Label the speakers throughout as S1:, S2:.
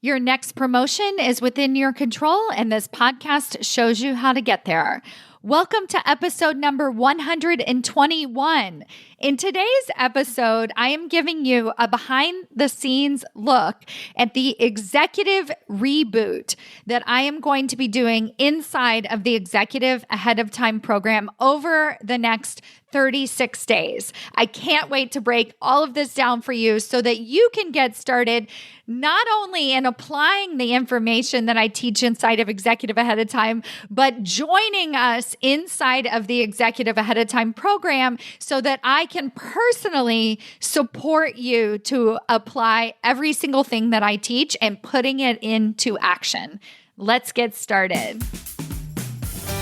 S1: Your next promotion is within your control, and this podcast shows you how to get there. Welcome to episode number 121. In today's episode, I am giving you a behind-the-scenes look at the Executive Reboot that I am going to be doing inside of the Executive Ahead of Time program over the next 36 days. I can't wait to break all of this down for you so that you can get started not only in applying the information that I teach inside of Executive Ahead of Time, but joining us inside of the Executive Ahead of Time program so that I can personally support you to apply every single thing that I teach and putting it into action. Let's get started.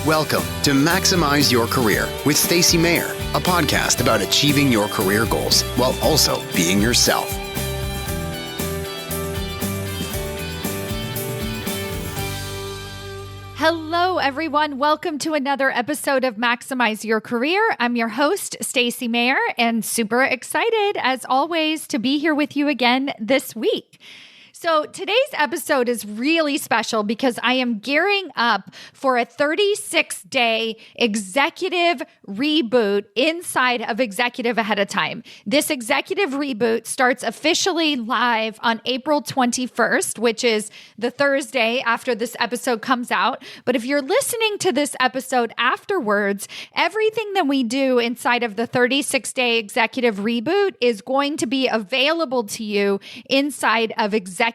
S2: Welcome to Maximize Your Career with Stacy Mayer, a podcast about achieving your career goals while also being yourself.
S1: Hello, everyone. Welcome to another episode of Maximize Your Career. I'm your host, Stacy Mayer, and super excited, as always, to be here with you again this week. So today's episode is really special because I am gearing up for a 36-day executive reboot inside of Executive Ahead of Time. This executive reboot starts officially live on April 21st, which is the Thursday after this episode comes out. But if you're listening to this episode afterwards, everything that we do inside of the 36-day executive reboot is going to be available to you inside of Executive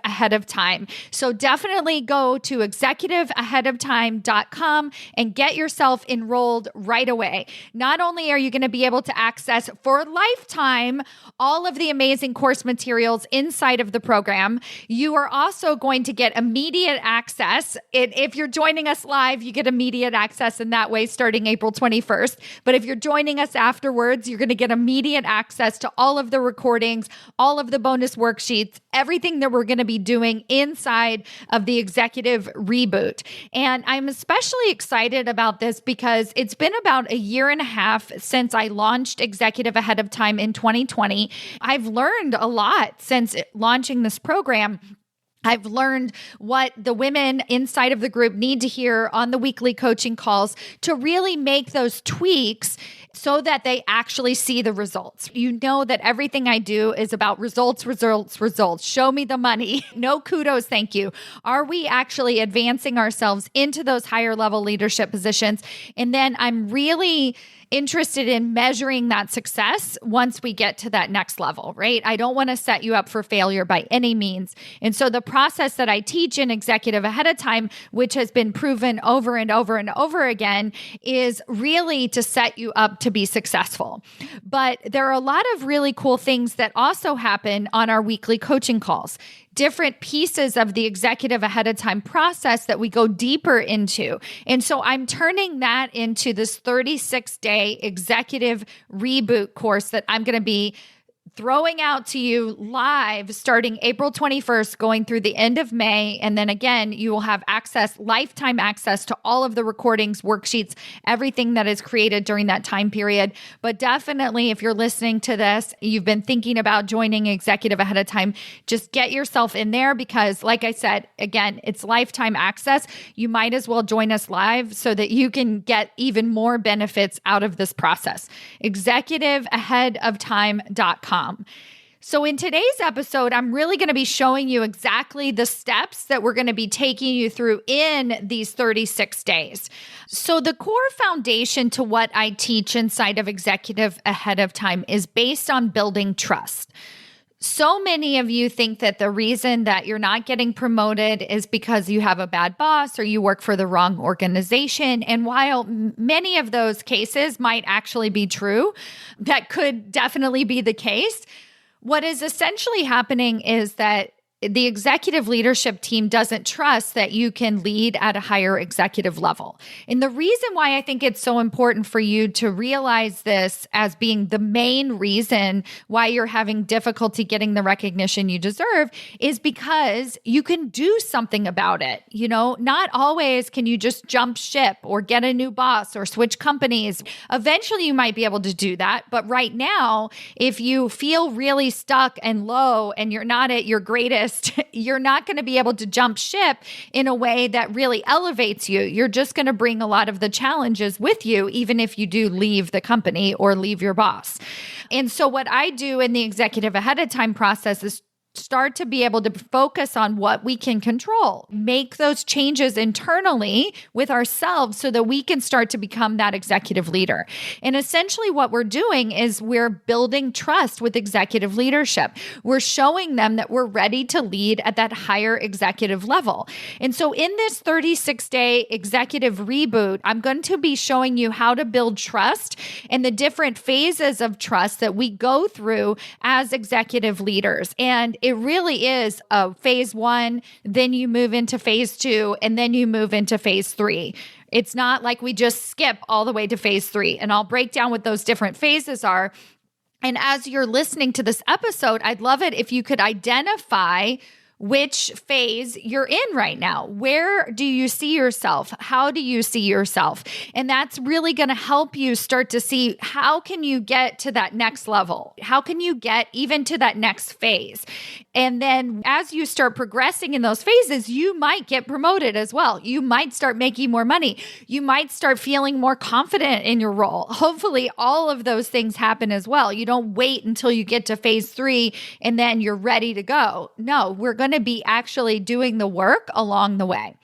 S1: Ahead of Time. So definitely go to executiveaheadoftime.com and get yourself enrolled right away. Not only are you going to be able to access for a lifetime all of the amazing course materials inside of the program, you are also going to get immediate access. If you're joining us live, you get immediate access in that way starting April 21st. But if you're joining us afterwards, you're going to get immediate access to all of the recordings, all of the bonus worksheets, everything that we're going to be doing inside of the Executive Reboot. And I'm especially excited about this because it's been about a year and a half since I launched Executive Ahead of Time in 2020. I've learned a lot since launching this program. I've learned what the women inside of the group need to hear on the weekly coaching calls to really make those tweaks so that they actually see the results. You know that everything I do is about results, results, results. Show me the money. No kudos, thank you. Are we actually advancing ourselves into those higher level leadership positions? And then I'm really interested in measuring that success once we get to that next level, right? I don't want to set you up for failure by any means. And so the process that I teach in Executive Ahead of Time, which has been proven over and over and over again, is really to set you up to be successful. But there are a lot of really cool things that also happen on our weekly coaching calls. Different pieces of the Executive Ahead of Time process that we go deeper into. And so I'm turning that into this 36-day executive reboot course that I'm going to be throwing out to you live starting April 21st, going through the end of May. And then again, you will have access, lifetime access to all of the recordings, worksheets, everything that is created during that time period. But definitely, if you're listening to this, you've been thinking about joining Executive Ahead of Time, just get yourself in there because, like I said, again, it's lifetime access. You might as well join us live so that you can get even more benefits out of this process. executiveaheadoftime.com. So in today's episode, I'm really going to be showing you exactly the steps that we're going to be taking you through in these 36 days. So the core foundation to what I teach inside of Executive Ahead of Time is based on building trust. So many of you think that the reason that you're not getting promoted is because you have a bad boss or you work for the wrong organization. And while many of those cases might actually be true, that could definitely be the case. What is essentially happening is that the executive leadership team doesn't trust that you can lead at a higher executive level. And the reason why I think it's so important for you to realize this as being the main reason why you're having difficulty getting the recognition you deserve is because you can do something about it. You know, not always can you just jump ship or get a new boss or switch companies. Eventually you might be able to do that. But right now, if you feel really stuck and low and you're not at your greatest you're not going to be able to jump ship in a way that really elevates you. You're just going to bring a lot of the challenges with you, even if you do leave the company or leave your boss. And so what I do in the executive ahead of time process is start to be able to focus on what we can control, make those changes internally with ourselves so that we can start to become that executive leader. And essentially what we're doing is we're building trust with executive leadership. We're showing them that we're ready to lead at that higher executive level. And so in this 36-day executive reboot, I'm going to be showing you how to build trust and the different phases of trust that we go through as executive leaders. And it really is a phase 1, then you move into phase 2, and then you move into phase 3. It's not like we just skip all the way to phase 3. And I'll break down what those different phases are. And as you're listening to this episode, I'd love it if you could identify which phase you're in right now. Where do you see yourself? How do you see yourself? And that's really going to help you start to see how can you get to that next level? How can you get even to that next phase? And then as you start progressing in those phases, you might get promoted as well. You might start making more money. You might start feeling more confident in your role. Hopefully all of those things happen as well. You don't wait until you get to phase 3 and then you're ready to go. No, we're going to be actually doing the work along the way.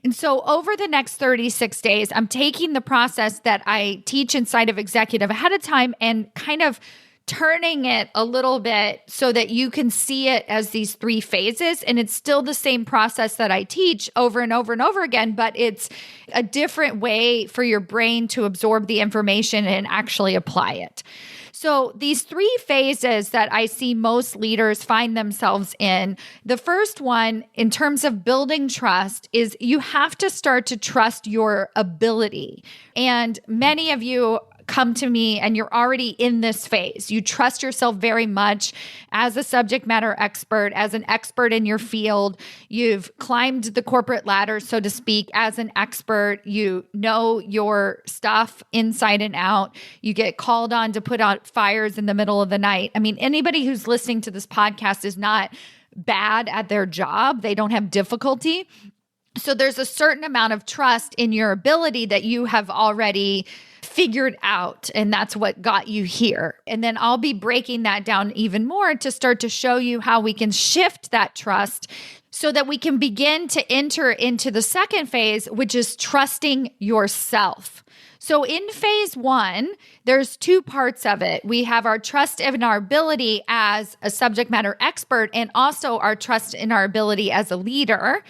S1: And so over the next 36 days, I'm taking the process that I teach inside of Executive ahead of time and kind of turning it a little bit so that you can see it as these 3 phases. And it's still the same process that I teach over and over and over again, but it's a different way for your brain to absorb the information and actually apply it. So these 3 phases that I see most leaders find themselves in, the first one in terms of building trust is you have to start to trust your ability. And many of you come to me and you're already in this phase. You trust yourself very much as a subject matter expert, as an expert in your field. You've climbed the corporate ladder, so to speak, as an expert. You know your stuff inside and out. You get called on to put out fires in the middle of the night. I mean, anybody who's listening to this podcast is not bad at their job. They don't have difficulty. So there's a certain amount of trust in your ability that you have already figured out, and that's what got you here. And then I'll be breaking that down even more to start to show you how we can shift that trust so that we can begin to enter into the second phase, which is trusting yourself. So in phase 1, there's 2 parts of it. We have our trust in our ability as a subject matter expert and also our trust in our ability as a leader.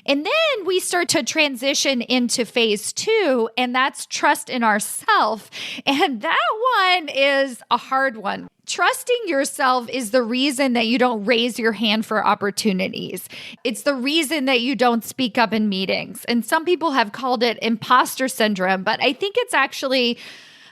S1: And then we start to transition into phase 2, and that's trust in ourself. And that one is a hard one. Trusting yourself is the reason that you don't raise your hand for opportunities. It's the reason that you don't speak up in meetings. And some people have called it imposter syndrome, but I think it's actually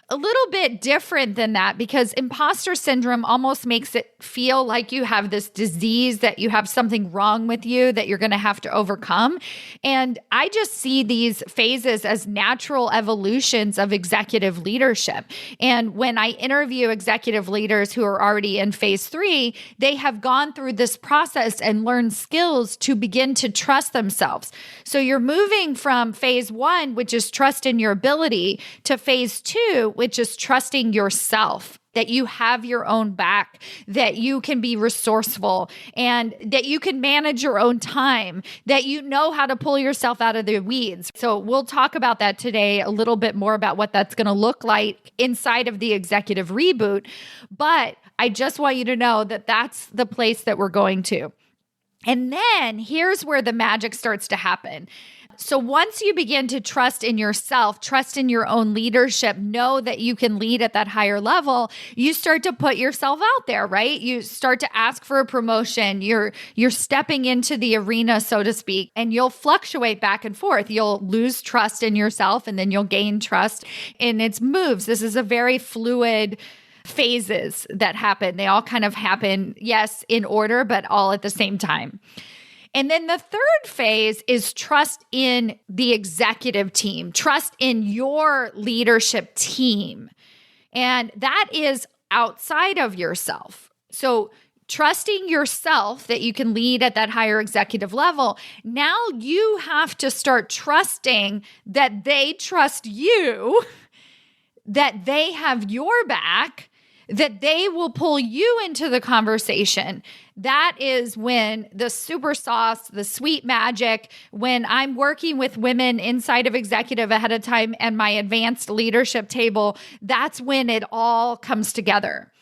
S1: a little bit different than that because imposter syndrome almost makes it feel like you have this disease, that you have something wrong with you that you're going to have to overcome. And I just see these phases as natural evolutions of executive leadership. And when I interview executive leaders who are already in phase 3, they have gone through this process and learned skills to begin to trust themselves. So you're moving from phase 1, which is trust in your ability, to phase 2, which is trusting yourself, that you have your own back, that you can be resourceful, and that you can manage your own time, that you know how to pull yourself out of the weeds. So we'll talk about that today, a little bit more about what that's going to look like inside of the executive reboot. But I just want you to know that that's the place that we're going to. And then here's where the magic starts to happen. So once you begin to trust in yourself, trust in your own leadership, know that you can lead at that higher level, you start to put yourself out there, right? You start to ask for a promotion. You're stepping into the arena, so to speak, and you'll fluctuate back and forth. You'll lose trust in yourself and then you'll gain trust in its moves. This is a very fluid phases that happen. They all kind of happen, yes, in order, but all at the same time. And then the third phase is trust in the executive team, trust in your leadership team. And that is outside of yourself. So trusting yourself that you can lead at that higher executive level. Now you have to start trusting that they trust you, that they have your back, that they will pull you into the conversation. That is when the super sauce, the sweet magic, when I'm working with women inside of Executive ahead of time and my advanced leadership table, that's when it all comes together.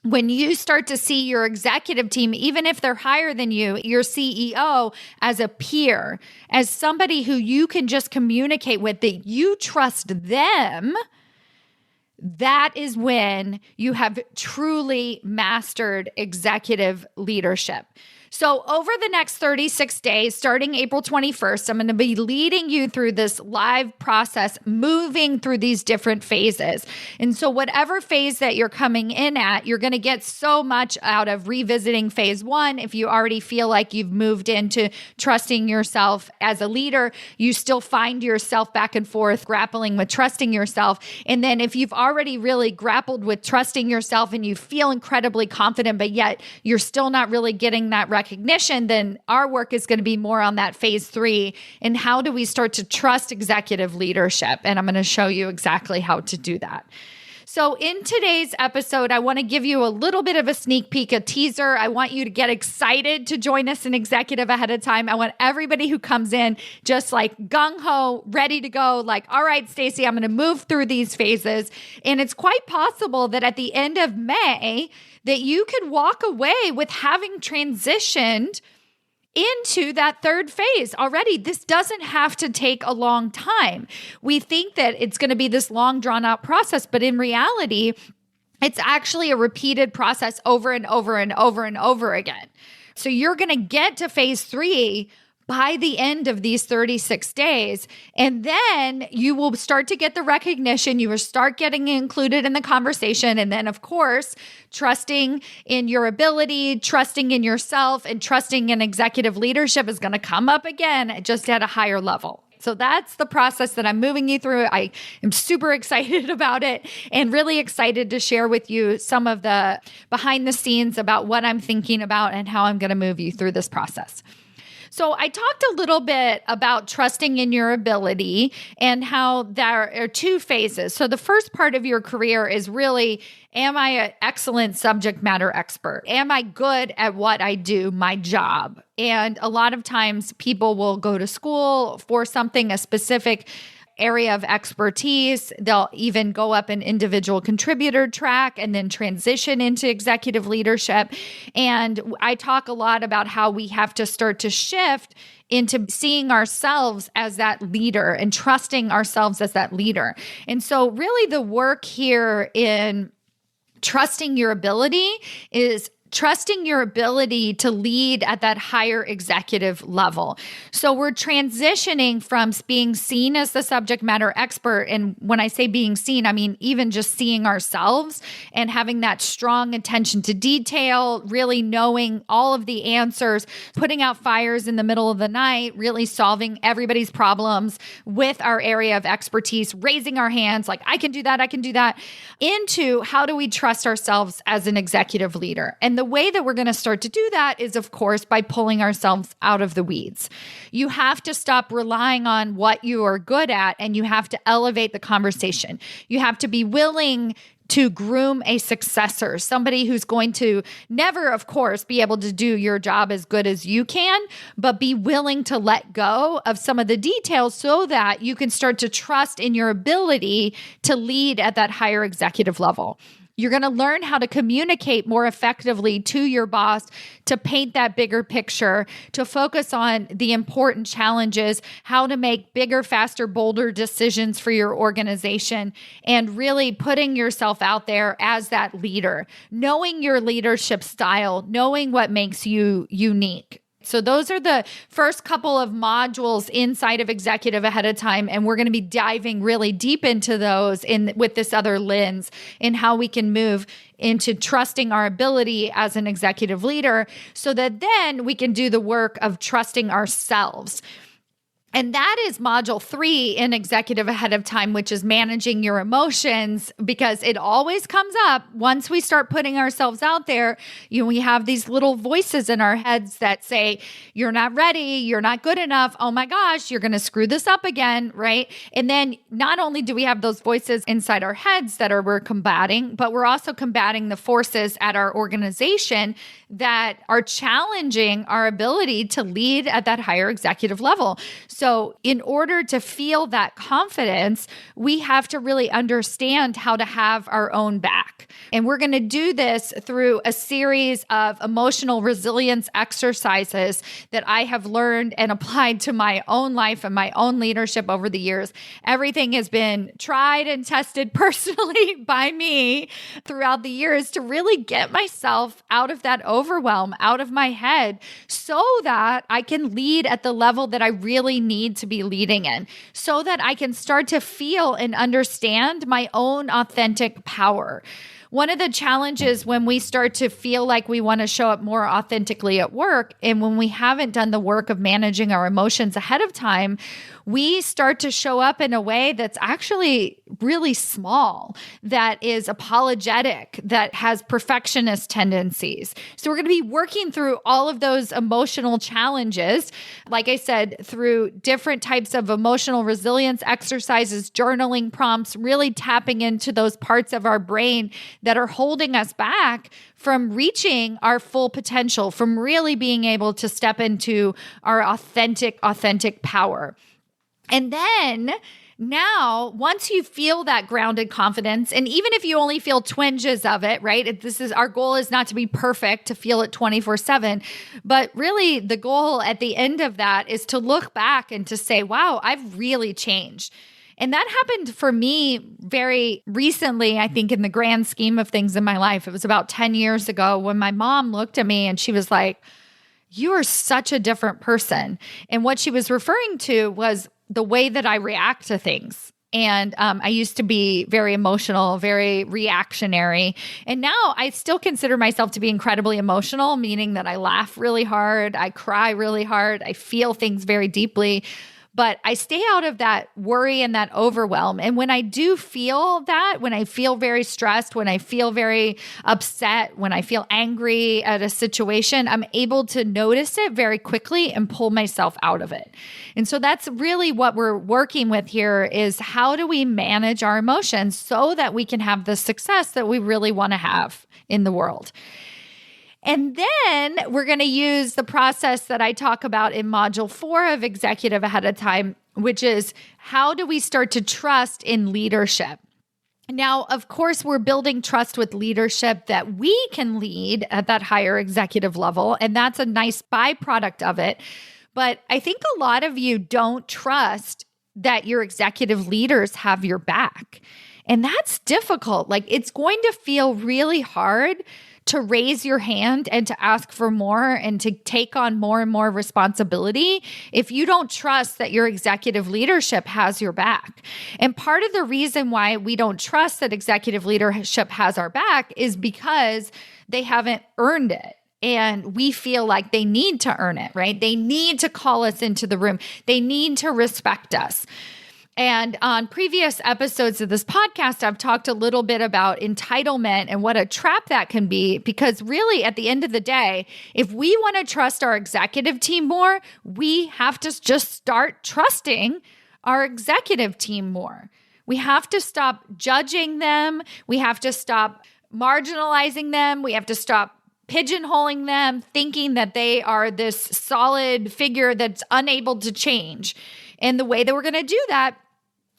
S1: When you start to see your executive team, even if they're higher than you, your CEO as a peer, as somebody who you can just communicate with, that you trust them, that is when you have truly mastered executive leadership. So over the next 36 days, starting April 21st, I'm going to be leading you through this live process, moving through these different phases. And so whatever phase that you're coming in at, you're going to get so much out of revisiting phase 1. If you already feel like you've moved into trusting yourself as a leader, you still find yourself back and forth grappling with trusting yourself. And then if you've already really grappled with trusting yourself and you feel incredibly confident, but yet you're still not really getting that recognition, then our work is going to be more on that phase 3. And how do we start to trust executive leadership? And I'm going to show you exactly how to do that. So in today's episode, I want to give you a little bit of a sneak peek, a teaser. I want you to get excited to join us in Executive ahead of time. I want everybody who comes in just like gung-ho, ready to go, like, all right, Stacy, I'm going to move through these phases. And it's quite possible that at the end of May, that you could walk away with having transitioned into that third phase already. This doesn't have to take a long time. We think that it's going to be this long, drawn out process, but in reality, it's actually a repeated process over and over and over and over again. So you're going to get to phase 3 by the end of these 36 days. And then you will start to get the recognition. You will start getting included in the conversation. And then, of course, trusting in your ability, trusting in yourself, and trusting in executive leadership is going to come up again, just at a higher level. So that's the process that I'm moving you through. I am super excited about it and really excited to share with you some of the behind the scenes about what I'm thinking about and how I'm going to move you through this process. So I talked a little bit about trusting in your ability and how there are 2 phases. So the first part of your career is really, am I an excellent subject matter expert? Am I good at what I do, my job? And a lot of times people will go to school for something, a specific area of expertise. They'll even go up an individual contributor track and then transition into executive leadership. And I talk a lot about how we have to start to shift into seeing ourselves as that leader and trusting ourselves as that leader. And so really the work here in trusting your ability is trusting your ability to lead at that higher executive level. So we're transitioning from being seen as the subject matter expert. And when I say being seen, I mean even just seeing ourselves and having that strong attention to detail, really knowing all of the answers, putting out fires in the middle of the night, really solving everybody's problems with our area of expertise, raising our hands like, I can do that, into how do we trust ourselves as an executive leader? And the way that we're going to start to do that is, of course, by pulling ourselves out of the weeds. You have to stop relying on what you are good at, and you have to elevate the conversation. You have to be willing to groom a successor, somebody who's going to never, of course, be able to do your job as good as you can, but be willing to let go of some of the details so that you can start to trust in your ability to lead at that higher executive level. You're going to learn how to communicate more effectively to your boss, to paint that bigger picture, to focus on the important challenges, how to make bigger, faster, bolder decisions for your organization, and really putting yourself out there as that leader, knowing your leadership style, knowing what makes you unique. So those are the first couple of modules inside of Executive ahead of time. And we're going to be diving really deep into those with this other lens in how we can move into trusting our ability as an executive leader so that then we can do the work of trusting ourselves. And that is module 3 in Executive Ahead of Time, which is managing your emotions, because it always comes up once we start putting ourselves out there. We have these little voices in our heads that say, you're not ready, you're not good enough, oh my gosh, you're going to screw this up again, right? And then not only do we have those voices inside our heads that we're combating, but we're also combating the forces at our organization that are challenging our ability to lead at that higher executive level. So in order to feel that confidence, we have to really understand how to have our own back. And we're going to do this through a series of emotional resilience exercises that I have learned and applied to my own life and my own leadership over the years. Everything has been tried and tested personally by me throughout the years to really get myself out of that overwhelm, out of my head, so that I can lead at the level that I really need to be leading in, so that I can start to feel and understand my own authentic power. One of the challenges when we start to feel like we want to show up more authentically at work, and when we haven't done the work of managing our emotions ahead of time, we start to show up in a way that's actually really small, that is apologetic, that has perfectionist tendencies. So we're going to be working through all of those emotional challenges, like I said, through different types of emotional resilience exercises, journaling prompts, really tapping into those parts of our brain that are holding us back from reaching our full potential, from really being able to step into our authentic power. And then now, once you feel that grounded confidence, and even if you only feel twinges of it, right? Our goal is not to be perfect, to feel it 24/7, but really the goal at the end of that is to look back and to say, wow, I've really changed. And that happened for me very recently, I think, in the grand scheme of things in my life. It was about 10 years ago when my mom looked at me and she was like, you are such a different person. And what she was referring to was the way that I react to things. And I used to be very emotional, very reactionary. And now I still consider myself to be incredibly emotional, meaning that I laugh really hard, I cry really hard, I feel things very deeply. But I stay out of that worry and that overwhelm. And when I do feel that, when I feel very stressed, when I feel very upset, when I feel angry at a situation, I'm able to notice it very quickly and pull myself out of it. And so that's really what we're working with here, is how do we manage our emotions so that we can have the success that we really want to have in the world. And then we're going to use the process that I talk about in module 4 of Executive Ahead of Time, which is how do we start to trust in leadership? Now, of course, we're building trust with leadership that we can lead at that higher executive level, and that's a nice byproduct of it. But I think a lot of you don't trust that your executive leaders have your back. And that's difficult. Like, it's going to feel really hard to raise your hand and to ask for more and to take on more and more responsibility if you don't trust that your executive leadership has your back. And part of the reason why we don't trust that executive leadership has our back is because they haven't earned it. And we feel like they need to earn it, right? They need to call us into the room. They need to respect us. And on previous episodes of this podcast, I've talked a little bit about entitlement and what a trap that can be, because really at the end of the day, if we want to trust our executive team more, we have to just start trusting our executive team more. We have to stop judging them. We have to stop marginalizing them. We have to stop pigeonholing them, thinking that they are this solid figure that's unable to change. And the way that we're going to do that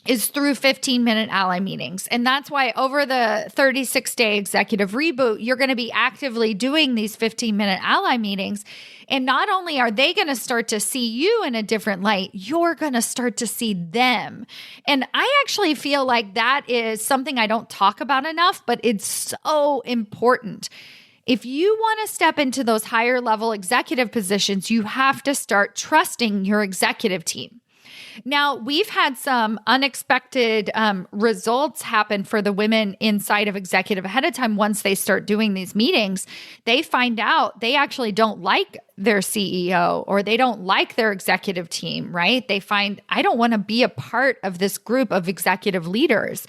S1: is through 15-minute ally meetings. And that's why over the 36-day executive reboot, you're going to be actively doing these 15-minute ally meetings. And not only are they going to start to see you in a different light, you're going to start to see them. And I actually feel like that is something I don't talk about enough, but it's so important. If you want to step into those higher level executive positions, you have to start trusting your executive team. Now, we've had some unexpected results happen for the women inside of Executive ahead of time. Once they start doing these meetings, they find out they actually don't like their CEO or they don't like their executive team, right? They find, I don't want to be a part of this group of executive leaders.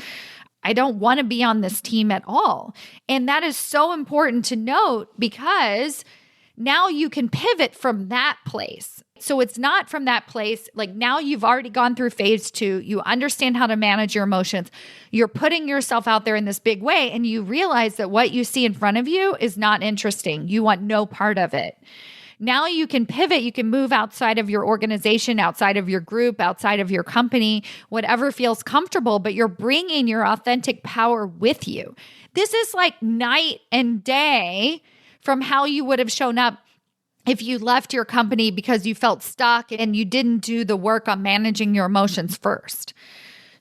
S1: I don't want to be on this team at all. And that is so important to note because now you can pivot from that place. So it's not from that place. Like now you've already gone through phase 2. You understand how to manage your emotions. You're putting yourself out there in this big way, and you realize that what you see in front of you is not interesting. You want no part of it. Now you can pivot. You can move outside of your organization, outside of your group, outside of your company, whatever feels comfortable, but you're bringing your authentic power with you. This is like night and day from how you would have shown up if you left your company because you felt stuck and you didn't do the work on managing your emotions first.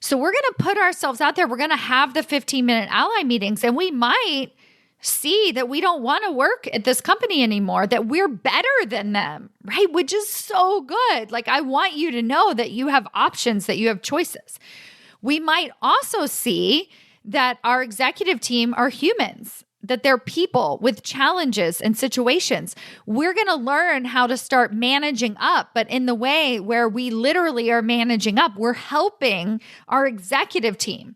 S1: So we're going to put ourselves out there. We're going to have the 15-minute ally meetings, and we might see that we don't want to work at this company anymore, that we're better than them, right? Which is so good. Like, I want you to know that you have options, that you have choices. We might also see that our executive team are humans, that they're people with challenges and situations. We're going to learn how to start managing up, but in the way where we literally are managing up, we're helping our executive team.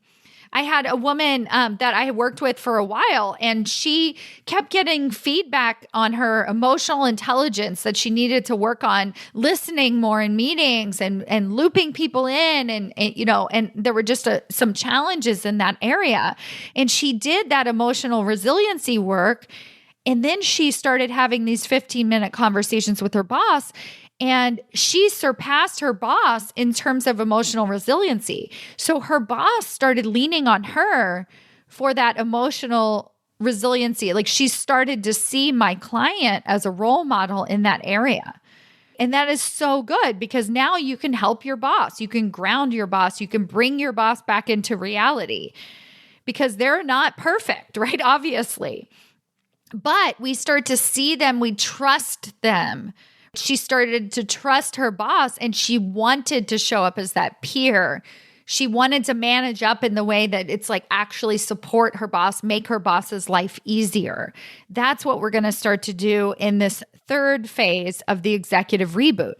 S1: I had a woman that I had worked with for a while, and she kept getting feedback on her emotional intelligence that she needed to work on listening more in meetings and looping people in. And there were just some challenges in that area. And she did that emotional resiliency work. And then she started having these 15-minute conversations with her boss. And she surpassed her boss in terms of emotional resiliency. So her boss started leaning on her for that emotional resiliency. Like, she started to see my client as a role model in that area. And that is so good because now you can help your boss. You can ground your boss. You can bring your boss back into reality because they're not perfect, right? Obviously. But we start to see them. We trust them. She started to trust her boss, and she wanted to show up as that peer. She wanted to manage up in the way that it's like actually support her boss, make her boss's life easier. That's what we're going to start to do in this third phase of the executive reboot.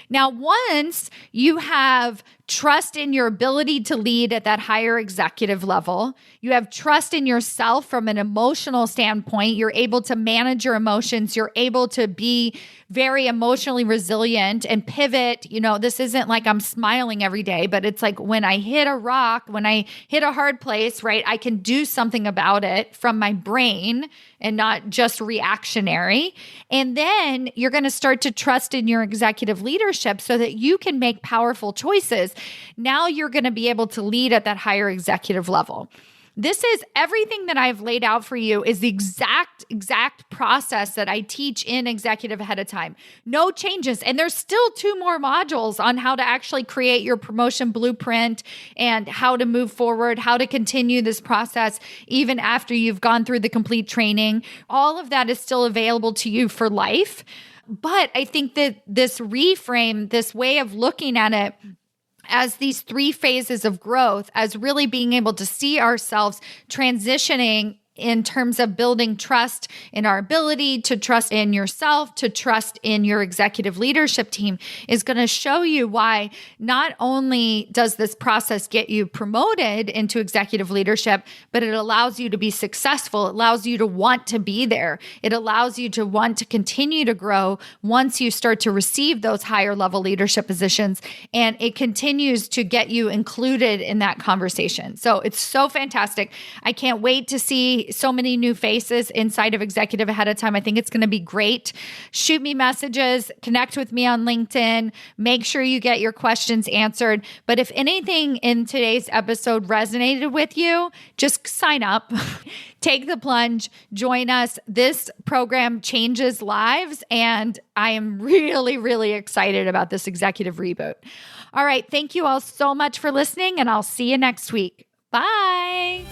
S1: Now, once you have trust in your ability to lead at that higher executive level, you have trust in yourself from an emotional standpoint, you're able to manage your emotions, you're able to be very emotionally resilient and pivot. You know, this isn't like I'm smiling every day, but it's like when I hit a rock, when I hit a hard place, right, I can do something about it from my brain and not just reactionary. And then you're going to start to trust in your executive leadership so that you can make powerful choices. Now you're going to be able to lead at that higher executive level. This is everything that I've laid out for you is the exact process that I teach in Executive ahead of time. No changes. And there's still 2 more modules on how to actually create your promotion blueprint and how to move forward, how to continue this process even after you've gone through the complete training. All of that is still available to you for life. But I think that this reframe, this way of looking at it, as these 3 phases of growth, as really being able to see ourselves transitioning in terms of building trust in our ability to trust in yourself, to trust in your executive leadership team, is going to show you why not only does this process get you promoted into executive leadership, but it allows you to be successful. It allows you to want to be there. It allows you to want to continue to grow once you start to receive those higher level leadership positions. And it continues to get you included in that conversation. So it's so fantastic. I can't wait to see so many new faces inside of Executive ahead of time. I think it's going to be great. Shoot me messages, connect with me on LinkedIn, make sure you get your questions answered. But if anything in today's episode resonated with you, just sign up, take the plunge, join us. This program changes lives, and I am really, really excited about this Executive Reboot. All right. Thank you all so much for listening, and I'll see you next week. Bye.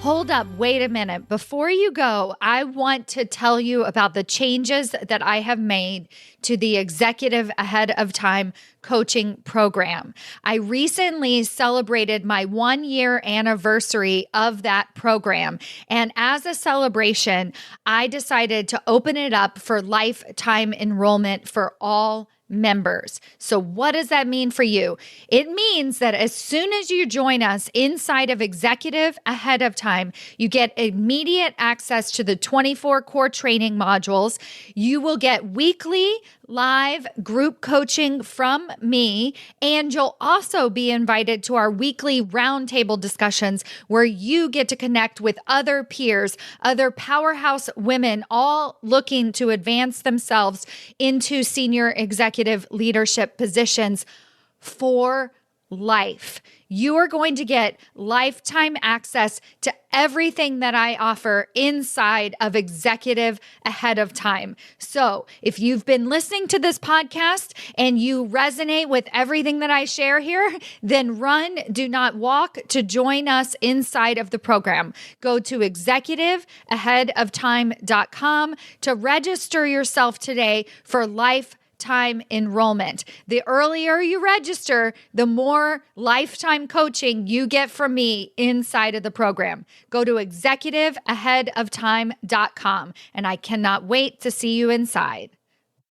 S1: Hold up, wait a minute. Before you go, I want to tell you about the changes that I have made to the Executive Ahead of Time coaching program. I recently celebrated my 1-year anniversary of that program. And as a celebration, I decided to open it up for lifetime enrollment for all members. So what does that mean for you? It means that as soon as you join us inside of Executive Ahead of Time, you get immediate access to the 24 core training modules. You will get weekly live group coaching from me, and you'll also be invited to our weekly roundtable discussions where you get to connect with other peers, other powerhouse women, all looking to advance themselves into senior executive leadership positions for life. You are going to get lifetime access to everything that I offer inside of Executive Ahead of Time. So if you've been listening to this podcast and you resonate with everything that I share here, then run, do not walk to join us inside of the program. Go to executiveaheadoftime.com to register yourself today for lifetime enrollment. The earlier you register, the more lifetime coaching you get from me inside of the program. Go to executiveaheadoftime.com, and I cannot wait to see you inside.